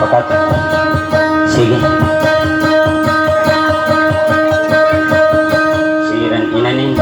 Sepakat. Sige. Sige rin inanin.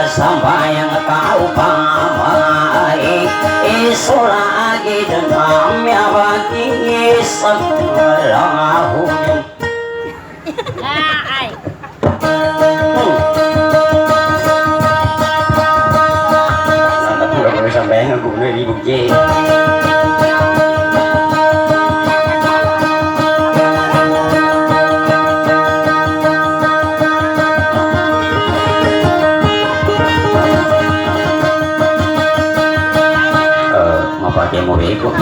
Sampai yang tahu pamai isolagi dengan bagi sekolah sampai ngeguna di bukti. Mau pakai mau ikut.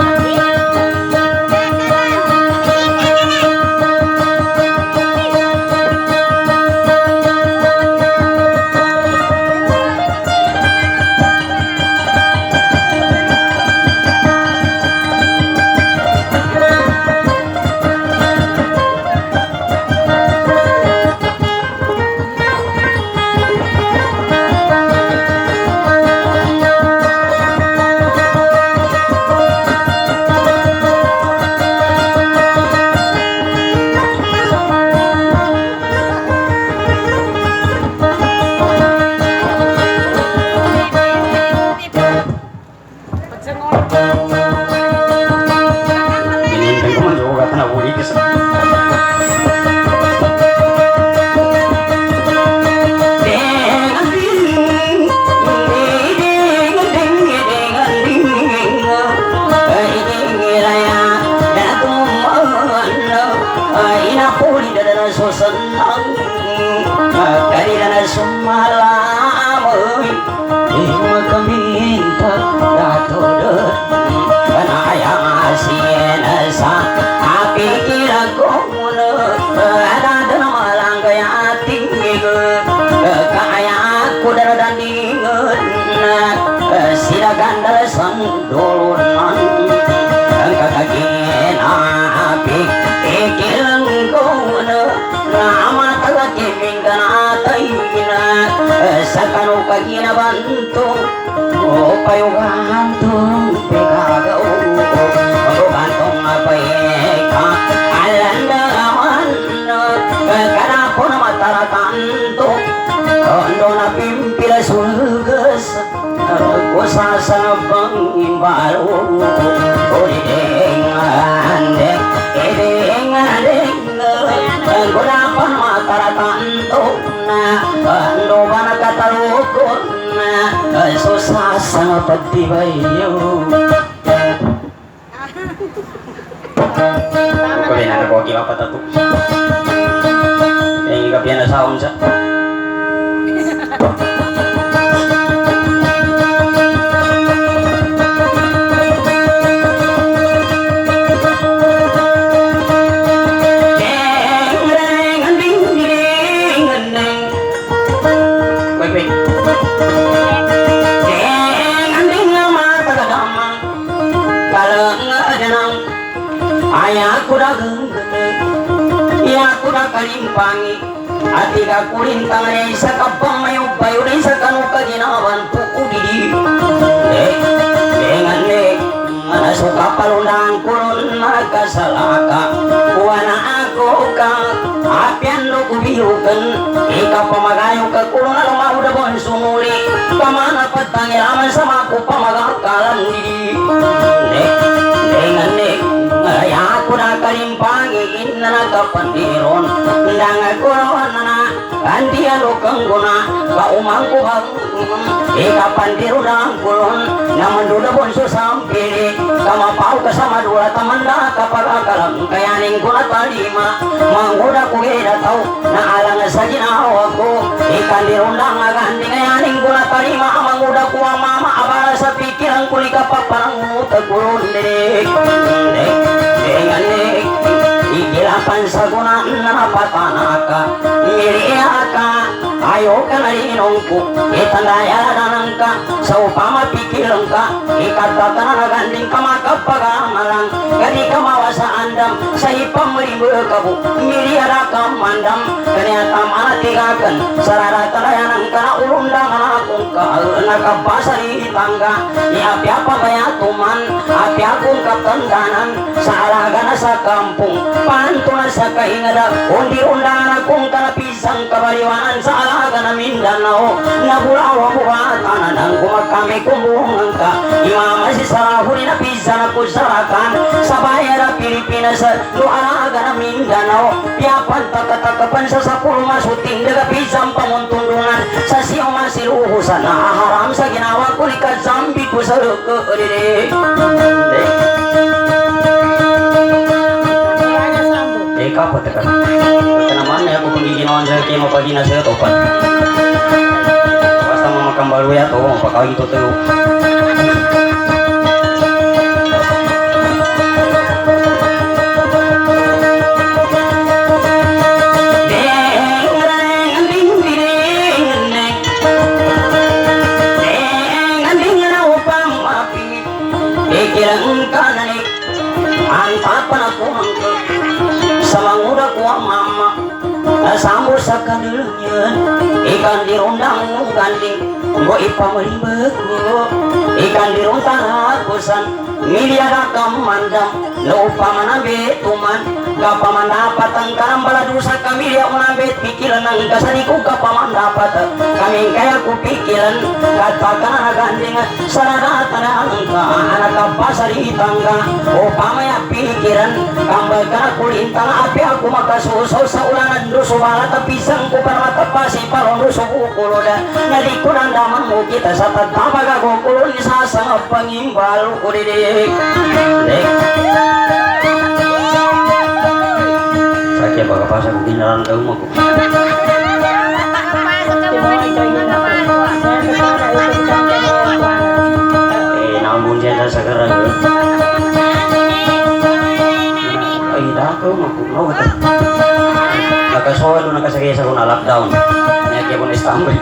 so senang karena semalam ilmu keminta datang karena yang asienasa api kira komuna ada dalam malang kaya tinggi kaya aku dan ingat sila gandal sandulunan kakakin api ikilang komuna nama tagaki mingganatayina sakano kagina bantung payugantung pegagaw pagugantong apayeka alanda aman kanapo na mataratanto kondo na pimpila sulgas kusasa pangimbalo ulidengan gunapan mataratanto na kondo ba nakatalukot na susah sa pagtibayo ko rin na ko kiwa patato eh kapian na saon sa aku dah genggene ya aku dah kalimpangi hati ka kulintang ne isa kapang mayo bayo ne isa kanu kaginawan tuku didi dengan ne ana suka palundang kulun nagasalaka kuana aku ka apian do kubiukan ika pamagayo ka kulun ano mauda bon sumuli pamana patangiraman sama aku pamagakalan didi dengan ne ya aku na kalimpangi inna na kapandiron ndang ako na kandian do kangguna ka umangku hang kapandiron ang kulon naman duda bonso sampili kama pau kasama dua tamanda kapagakalang kayaning ko na talima mangguda ko ina tau na alang sa ginawa ko ikandiron lang agandi kayaning ko na talima mangguda ko ang mama abala sa pikiran ko likapaparang mutagulon dengan ikilapan saguna napatanaka iriaka ayo kanarinongku itandaya danangka sa upama pikilangka ikatatan na ganding kamakapagamalang gadi kamawasa andam sa ipamribo kabu miriara kamandam kanyata manatigakan sararatanayang kana ulundang akong nakapasari tangga iapi apa bayatuman api akong katandanan sa alaga na sa kampung panto na sa kaingada undi undangan akong kanapisang kabaliwanan sa alaga na Mindanao nabulawa buhatanan ang kumakami kumbungan ka imama si sarahuri na pisa na kusarakan sa bayan na Pilipinas no alaga na Mindanao piapan takatakapan sa sapul masuting daga pisang pamuntundungan sa siyo masiluhusan na haram sa ginawa ko likat zambi ko sa rukuririk kapot ka naman ya aku pergi ginawan sa kimo pagina sa topan basta mo makambalu ya to pakawin to tulo ikilang kanani ang papanakong samanguda ko ang mama nasambol sa kanilunyan ikan dirundang mong ganding go ipamalimbag ko ikan dirundang hakusan miliara kamandam lupa manabit tuman kapamandapat ang karambaladu sa kamilya manabit pikilan ng kasani ko kapamandapat kaming kaya ko pikilan katpagka na ganding sararata na ang anak kapasari tangga upamaya pikiran kambal ka na kulintang api ako makasusaw sa ulanan do sumalat ang pisang ko para matapasi parang do sukukulo na naliko ng daman mo kita sa tagtamag ako kulon isa sa pangimbalo ko didik sakit ya pagkapasa ko ginaran daw mo ko. Namun siya sa karag. Ay dako mo ko. Nakasolo nakasagay sa ko na lockdown. Kaya ko na Istanbul.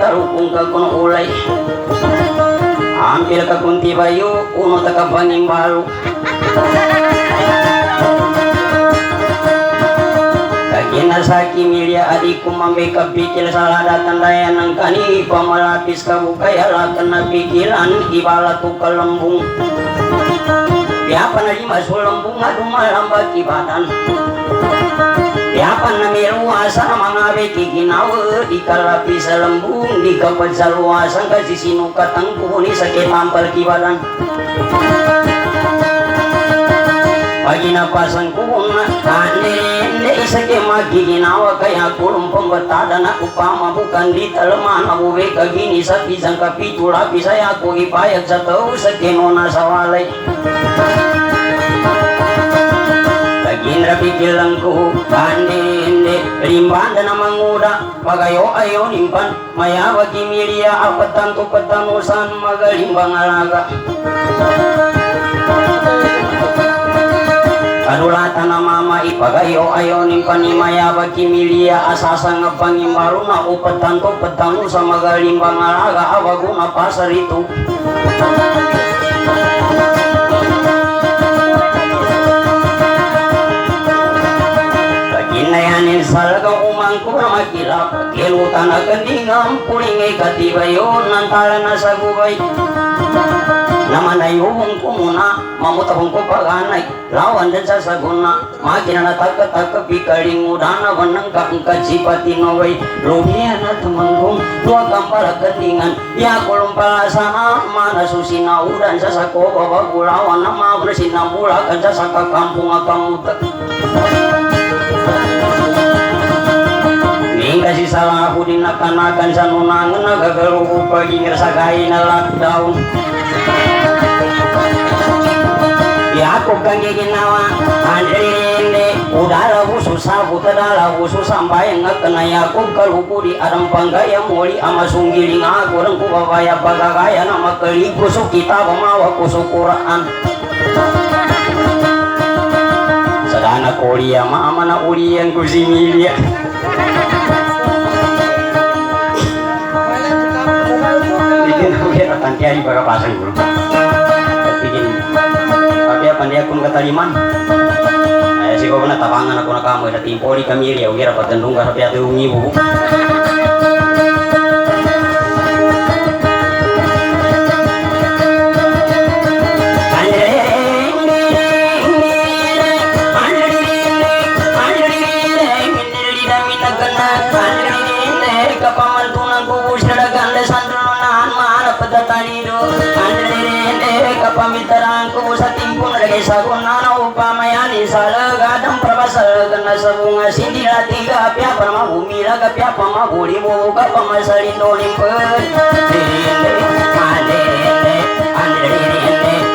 Tarukung ka kuno ulay ampil ka kunti bayu uno taka banging baru kagina saki milia adikku mambe kapikil salah datang daya nang kani pamalapis kabukaya lakana pikiran ibala tu kelembung piapa na lima sulembung adu malam baki badan Yapan na miluasa mga beki ginawa di kalapi sa lembung di kapag sa luwasan kasi sinukat ang kuhuni sa kitampal kibalan pagi napasan kuhuna hindi sa kimagi ginawa kaya kulong pambatada na upama bukan di talaman abuwe kagini sa pisang kapitula pisay ako ipayag sa tao sa kinona sa walay Indra pikilang ko hindi limban na manguda pagayo ayo nimpan mayawa kimilia apatan to patanusan magalimbang alaga kadulatan na mama ipagayo ayo nimpan ni mayawa kimilia asasa nga pangimbaru na upatan to patanusan magalimbang alaga awaguna pasar itu Inayanin salagang umangko na makilap Kilutan na kandingang puling ikatibayon Nantala na sa gubay Namanayong ko muna Mamutabong ko paganay Lawan din sa saguna Makina na taka-taka pikaling udana Wanang kaangkat si patinaway Lumiyan na tumanggong Tuwag ang palagkandingan Yakulong pala sana Mana susinaudan sa sako Babagulawan na mabrasin ng bulakan Sa sakakampung akamutak kasi salah ako din nakanakan sa nunangan nagagaluko pag ingrasagay na lockdown Yakop kang ginawa Andrinde udara susah utadala sampai ngakana Yakop kalupo di arang panggaya muli ama sunggiling ako rang kubabaya pagagaya na makalikusok kita pamawa kusukuraan Sadana kuliah mama na ulian kusimilya Tanti hari pagkapasan ko. Tapi apa dia kun kataliman. Ay siguro na tabangan ako na kamoy na timpori kami ri ugira pagandung ka sabi ato ungibo. Kapamitarang ko sa timpong lagay sa kunana upamayani sa lagadang prabasal na sa bunga sindi natin kapya para mahumila kapya pa mahuli mo ka pa masalinonin pa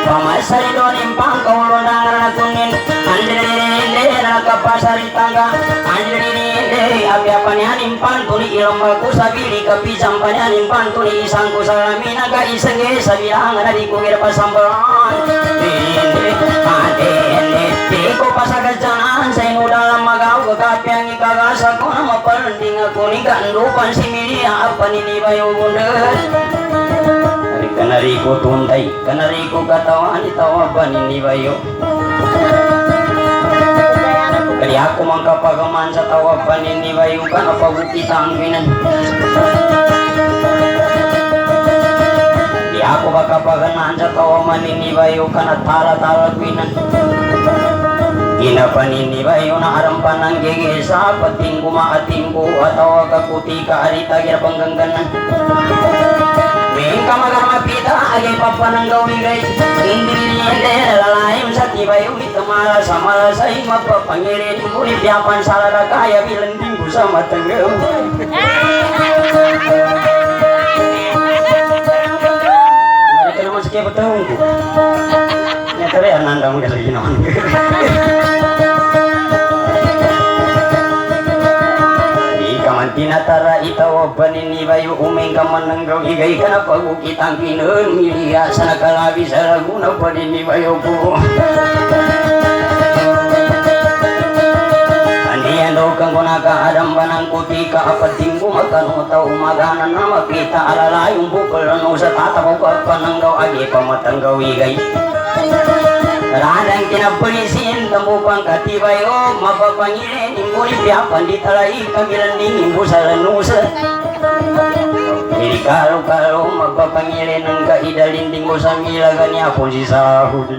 pamasalinonin pang kaulo na natunin nakapasari tangga apya panyanin pantuni ilang baku sabili kapisang panyanin pantuni isang ko salami naga isang sa bilangan na di ko kira pasambaran di ko pasagajanan sa ino dalam magaw kakapyang ikagasa ko na mapalanding ako ni kandupan si Milia paninibay o bundet kanariko tunday kanariko katawan itawa paninibay o kaya ako mangkapagaman sa tawa paninibay o ka na pagukita ang binan ako baka paganan sa tawa maninibayo ka na tala-talagwinan. Ginapaninibayo na arampan ng gigisa, pating kumaating ko at tawa kakuti ka arita ginapangganganan. May kamagramapita, agay papanang gawin guys. Hindi nalalayim sa tibayo, itamala sa malasay, mapapangirin mo, ipiyapan sa larakaya, bilanding ko sa matanggaw. Narito naman sa kaya patahong ko. Nyatari, ananda mo kasi ginawan. Tinatara itaw paninibayo umeng ka man ng gawigay ka na pagukitang kinun miliya sa nakalabi sa Laguna paninibayo ko. Andiyan daw kang kunakaadam ba ng kuti ka apating kumakanutaw umaganan na makita alalayong bukol ano sa tatapaw ka pananggaw agi pamatang gawigay. Radang kinapurisin tambupang katibayo mapapangilin imbo ipiapan di talay kagilanding imbo sa lanusa. Jadi kalo mapapangilin ng kaidalinding mo sa milagan niya po si sahod.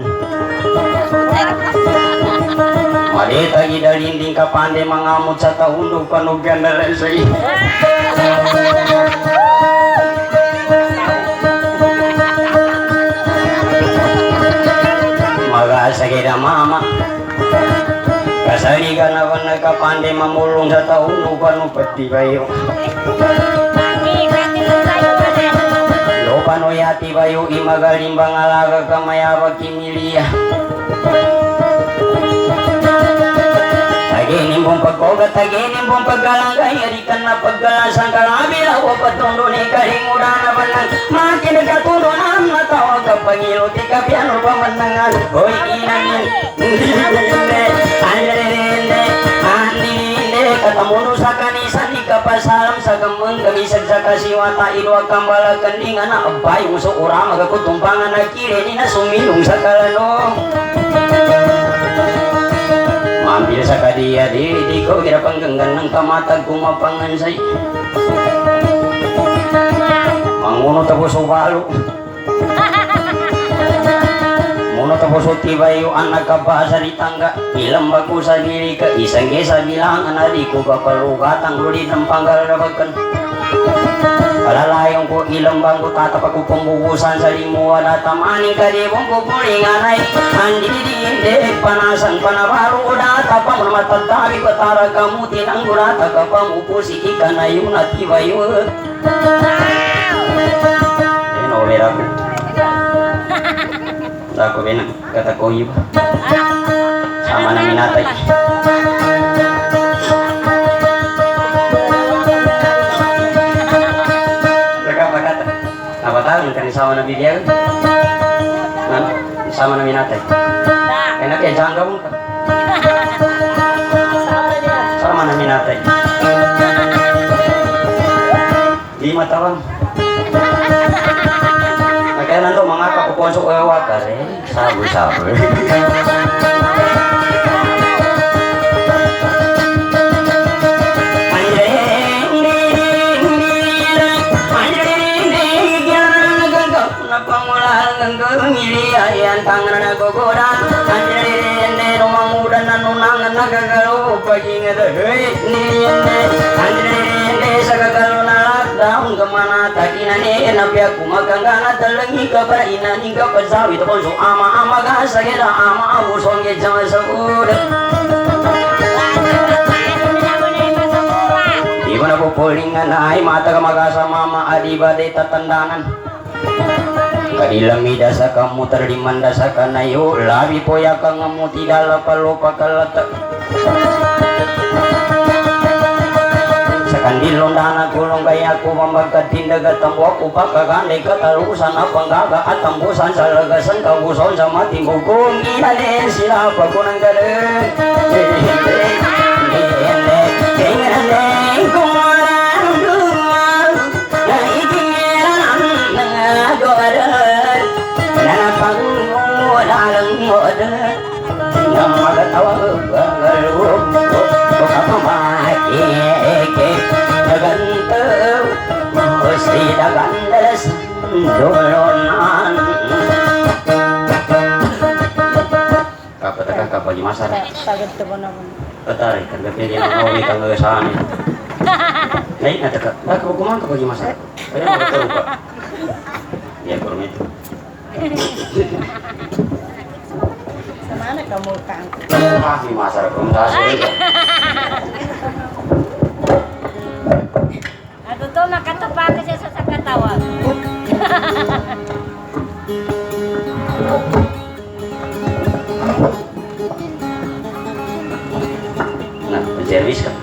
Malita idalinding kapande mangamot sa taundog panugan na lasay. Magasagay na mama kasali ka na ba nagkapande mamulong sa taong lupa no pati bayo lupa no yati bayo imagaling bang alaga kamayabag kimiliya taginim pong pagkogat taginim pong paggalanggay arikan na paggalasang kalabila o patundo ni kalingudan na banang makin nagkaturunan na tawag kapangilo di kapiano pamanangan hoy inanin andine katamuno sa kanisan di kapasalam sa gameng kamisag sa kasiwata ilwag kambala kandingan na abay muso urang magakutumpangan na kire ni na sumilong sa kalanong mampir sa kadiya di ko ginapanggangan ng kamatag kumapangansay manguno tapos ubalo muno tapos utibayo ang nagkabasa ni tangga ilang bago sa diri ka isang gesa bilangan na di ko kapalugat ang lulid ng panggalabagkan Palalayong ko ilang bangko tatapag ko pambubusan sa limuan at tamaning kadibong ko pulinganay andididinde panasan panabaro ko datapang matatabi ko tara kamutin ang gurata kapang upusi ikanayun at ibayun Novera ko Ako bin kata koyo sama na minatay Napatawin ka ni sama na bibiyag sama na minatay kaya kaya jangan gabung ka sama na minatay di matawang kaya nanto mga kapuponsok o wakas sabi Ayan tangan na gogoran Andre rumangudan na nunangan nagagalo Paging Andre sa gagalo na lockdown Gamana takinani Napya kumaganggana Talangi ka para inaning ka pasawi Tapos so ama-ama ka sa gira Ama abusong gitsang asagod Di ba na pupulingan ay mata ka magasama Maadiba de tatandanan Kadilamida sa kamu terdimanda sa kanayo Labi poya ka nga mo tidala palupa kalata Sa kandilong dana kulong kaya ko mamagkatindag at tambo ko pakaganday katalusan at panggaga at tambusan sa lagasan kabuson sa matimbugong inalin sila pag ko ng galing Nang magatawa Bagalog Kapamaki Nagantaw Gusti dagandalas dolonan kapataka kapagi masar Sagad ka ba naman? patari kagak pilih nawi kagak sani naik na taka ako kumain kapagi masar kaya magturupa ya kurang itu Sa mana ka mo kang? di masar kurang tasir Aduh tuh nakatapake siya sa katawa. nah service kan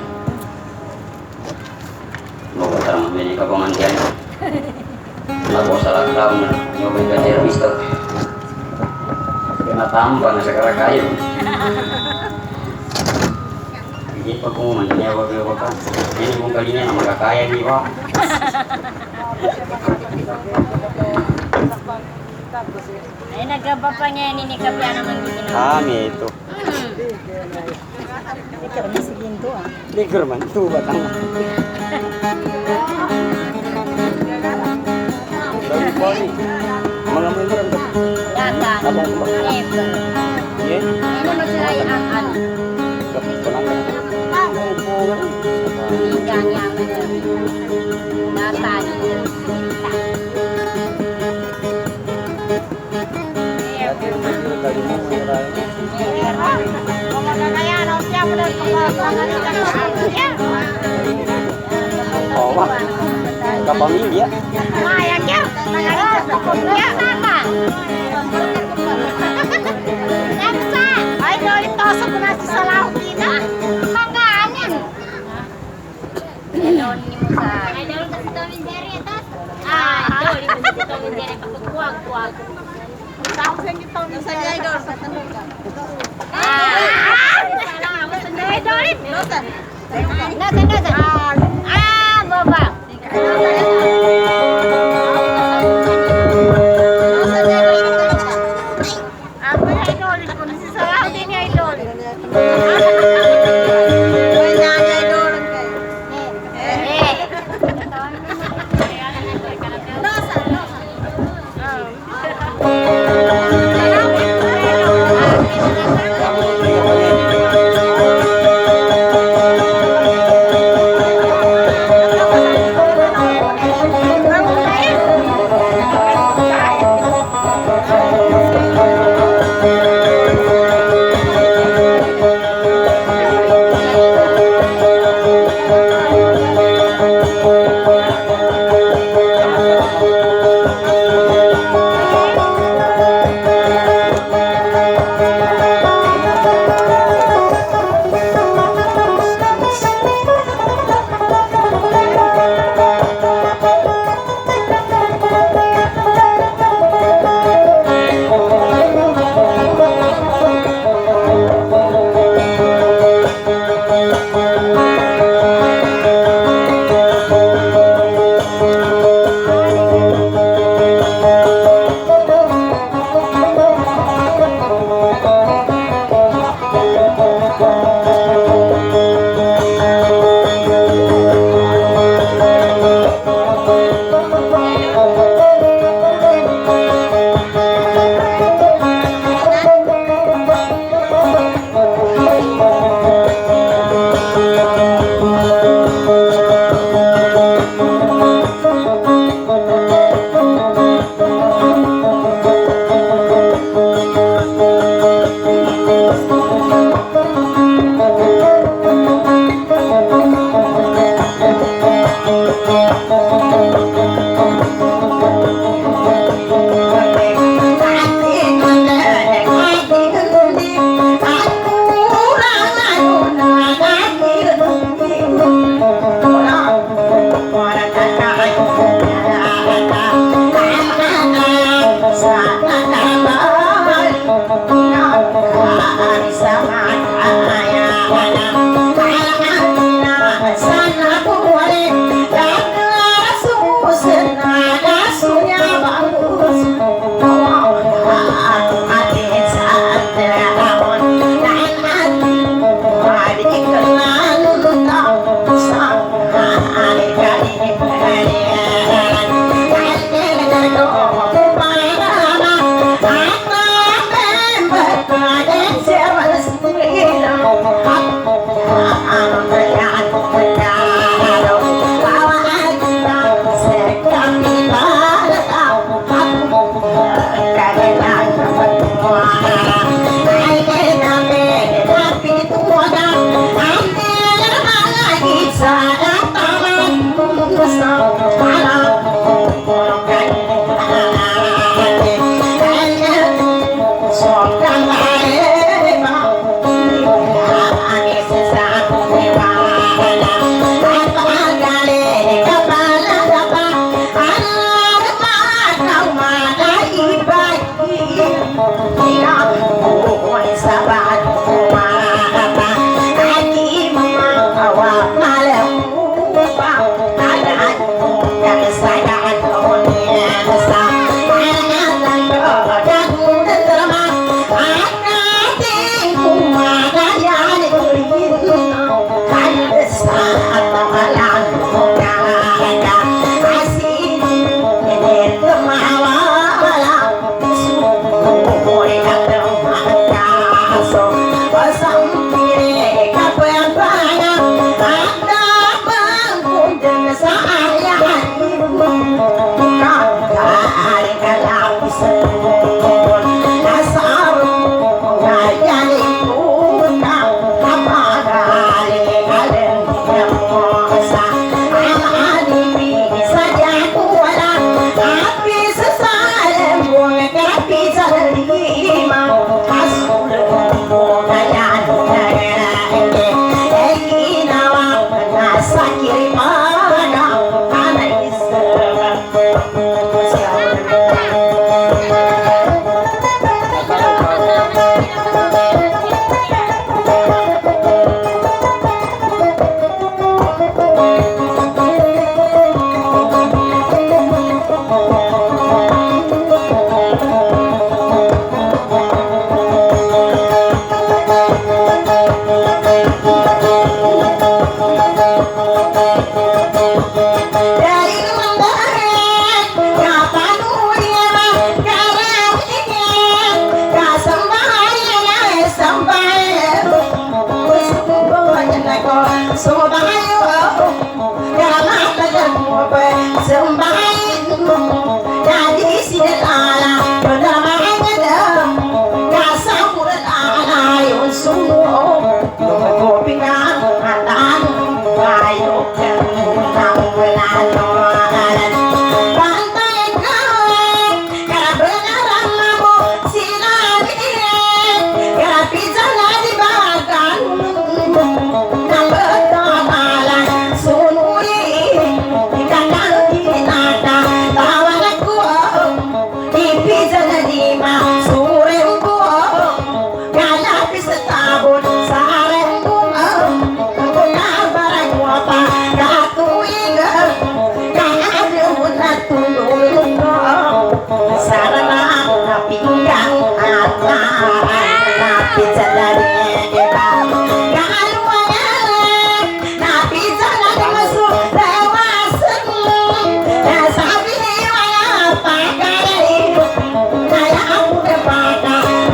mau kata membeli kepengantian aku salah tahun nyobain ke service tuh kena tambah nggak sekarang kayu ini pengumuman ini apa kan ini mau kalinya nama gak kaya nih pak Ay nagkabapa niya ini kabya naman gini. kami itu Ikaw na si Ginto ah. ligur man tuh batang dari poli mga membran ka Data. Abang ba? Ever. ye Ano sila ang ano? kapulang ka Higa niya data. oh wah kapamilya Mayaknya, ya mama. Naksa, ay doli tosok ko na sa salaw kita. Manggaangin. Elon ni mo sa. Ay doli kasi Tom and Jerry atas. Ah, doli kasi si Tom and Jerry pagkukuwag-kuwag. Tapos yung Tom and Jerry idol sa tanong ka. Ay doli. Nosan. Ah, baba. Ako yung idol ko. Si Sarah din yung idol.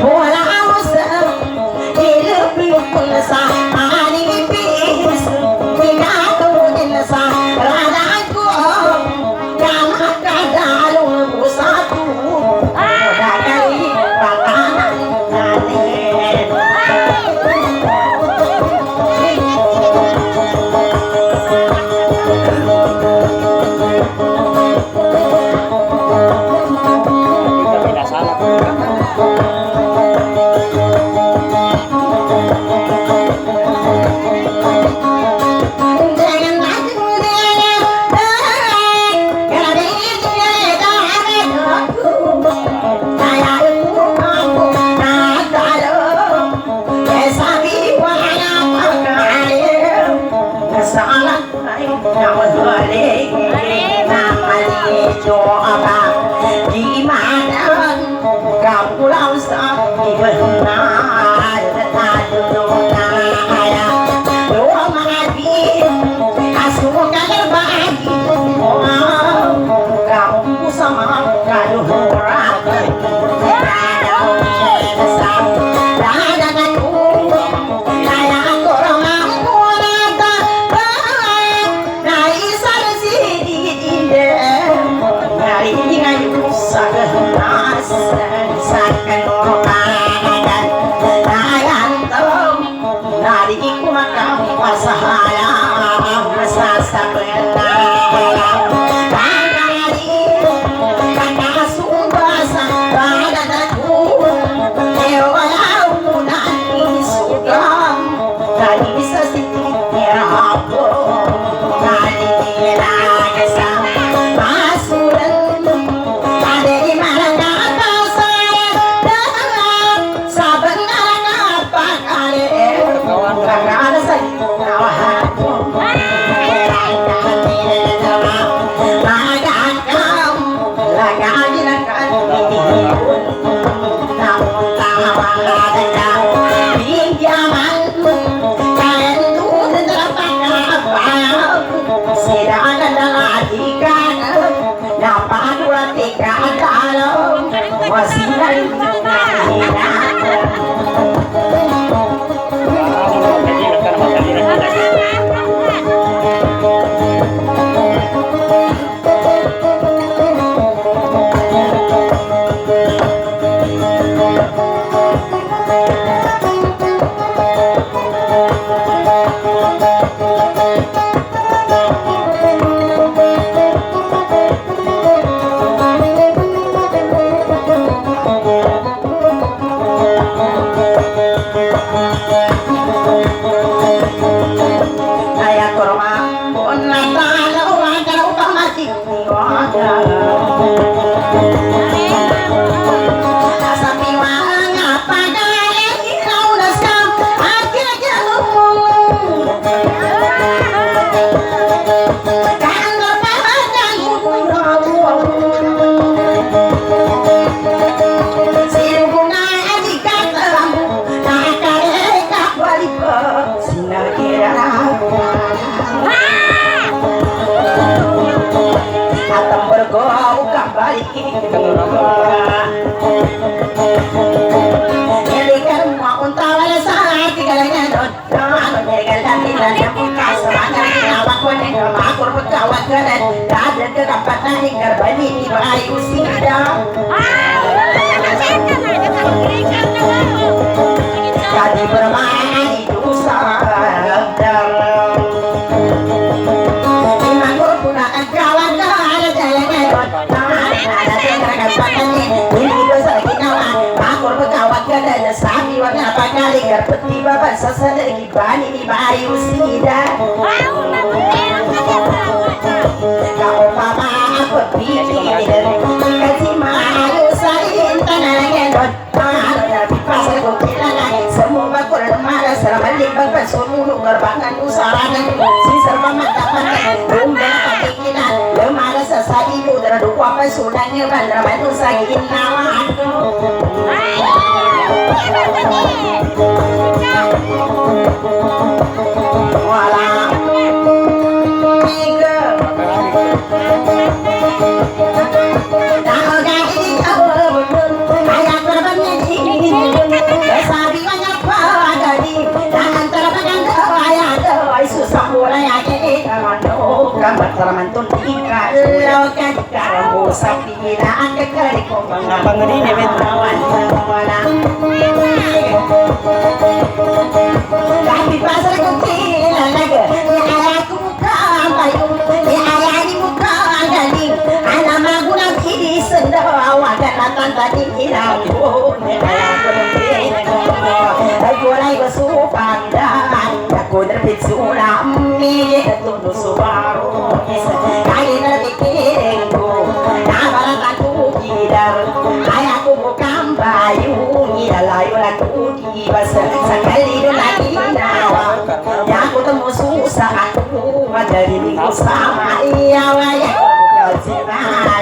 Bola Jadi bermain itu sadar Imangku punaan kawan ada jalannya ada tengah patahnya ini dosa kinawan makur berkawan kada sapi warna apa kali karpeti bapak sasadegi bani di bayu sida kau papa aku pikir kasih malu sain tanahnya don pasar kokilan semua bakul malas selama limbang pesulu ngerbangan usahakan si serba matapan rumah pakikinan lemara sesai udara dua pesudanya bandar batu sakin nawa walau Ramantun ika lo kan karo sapi na ang kekari ko mga pangri ni betawan wala Tapi pasar ko kilalaga ya aku muka bayu ya ni muka dali ana magunang kini sendawa kanatan tadi hilang ko ne aku lagi bersumpah aku terbit tsunami tunduk subaru kali terpikiranku nabarataku kidar ayahku bukan bayu layu laku kibas sekali lagi nawa yang aku temu susah aku dari minggu sama iya wayang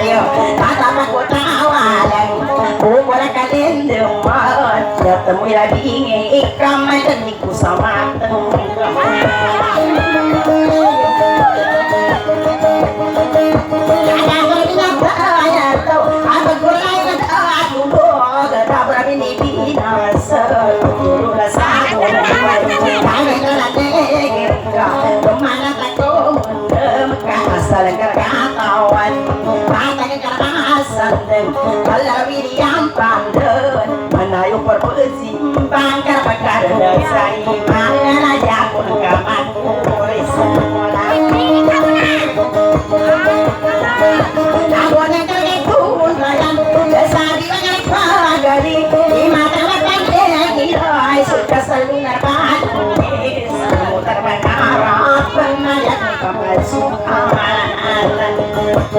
ayo kata aku tawalan boleh kalian demat ya temui lagi ikam dan niku sama kalau yang pandai menayu persimpang karena saya mana aja pun kaman semula aku yang terkepun dalam besari banyak pagari di mata matanya hirai suka selunar batu semutar berharap penayang kemasukan dalam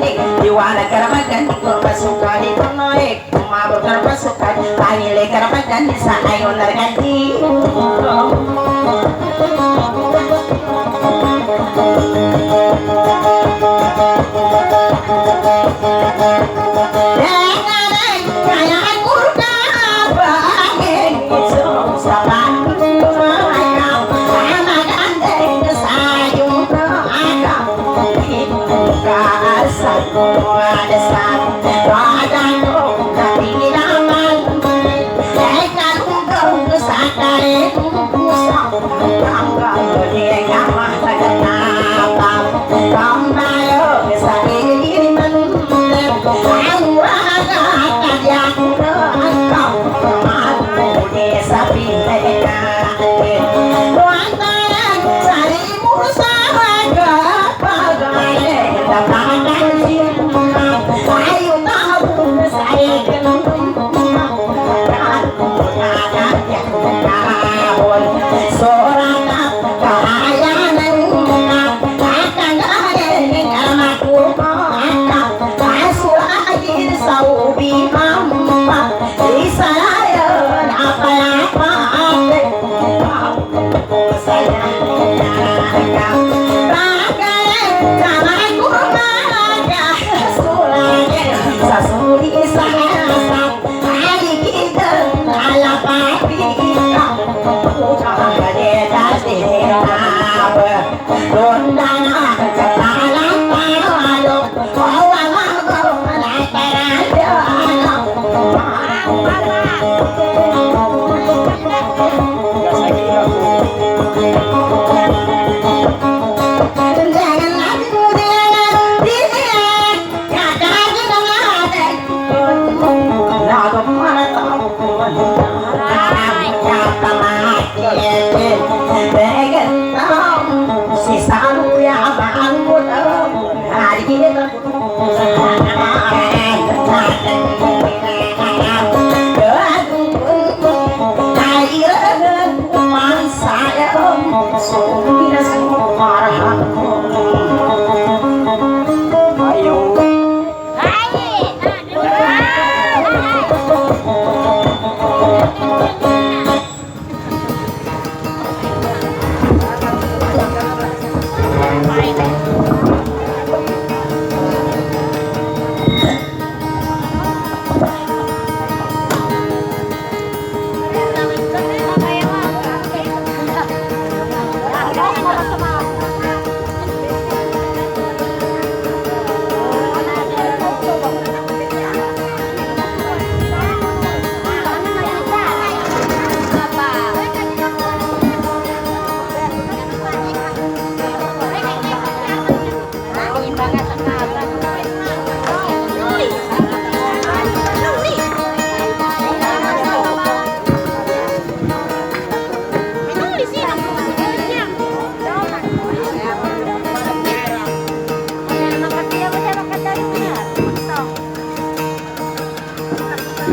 gandeng Iwala karama gandeng kurma suka di penoik Mabur karma suka Tangile karama gandeng sa ayon nargandeng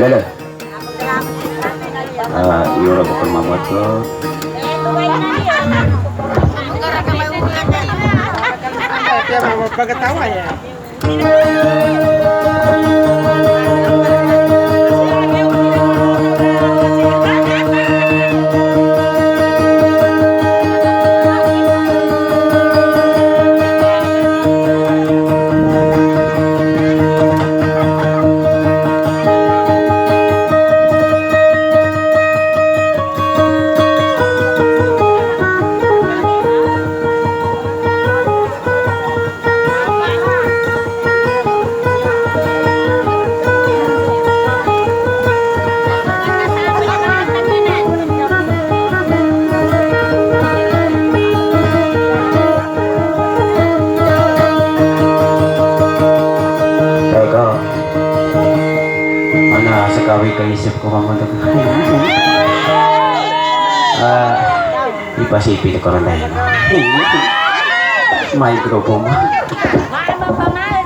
Lala. Yura bukan mamat lo. Pagkatawa ya. Sekawi kaisip ko mama to. Ipasipi ko ron dahil. May grupo mo. Makan bapak